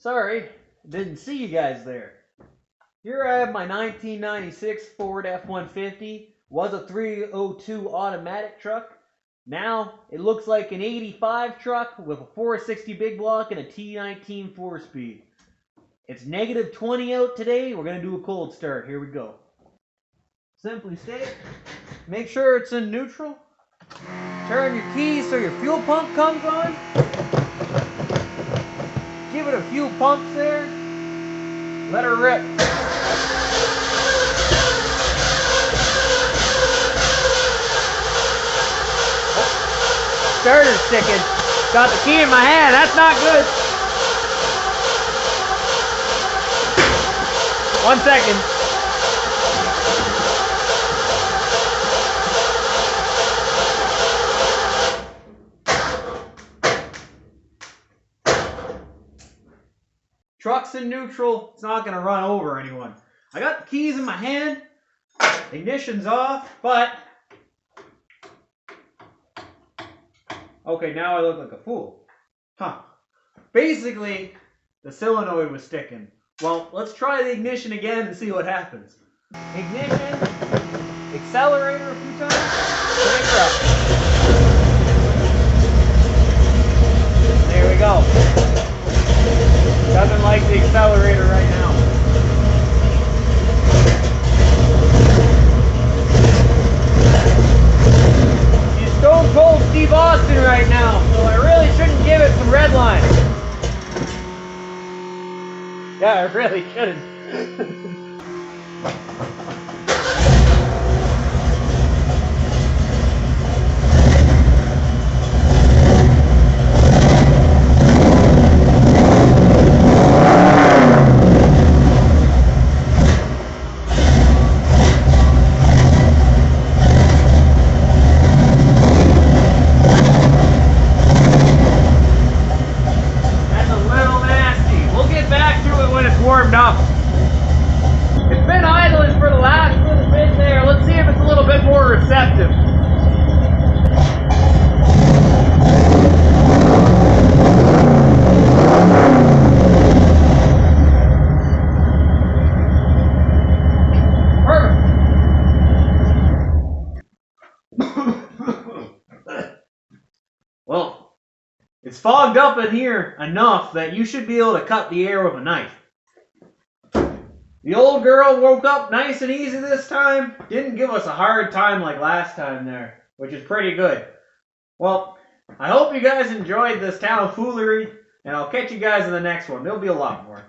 Sorry, didn't see you guys there. Here I have my 1996 Ford F-150. Was a 302 automatic truck. Now it looks like an 85 truck with a 460 big block and a T19 4-speed. It's negative 20 out today. We're going to do a cold start. Here we go. Simply state, make sure it's in neutral. Turn your keys so your fuel pump comes on. Give it a few pumps there. Let her rip. Oh, starter's sticking. Got the key in my hand. That's not good. 1 second. Truck's in neutral. It's not going to run over anyone. I got the keys in my hand. Ignition's off, but... Okay, now I look like a fool. Huh. Basically, the solenoid was sticking. Well, let's try the ignition again and see what happens. Ignition. Accelerator a few times. Crank up. There we go. Doesn't like the accelerator right now. She's stone cold Steve Austin right now, so I really shouldn't give it some redline. Yeah, I really shouldn't. Warmed up. It's been idling for the last little bit there. Let's see if it's a little bit more receptive. Perfect. Well, it's fogged up in here enough that you should be able to cut the air with a knife. The old girl woke up nice and easy this time. Didn't give us a hard time like last time there, which is pretty good. Well, I hope you guys enjoyed this tomfoolery, and I'll catch you guys in the next one. There'll be a lot more.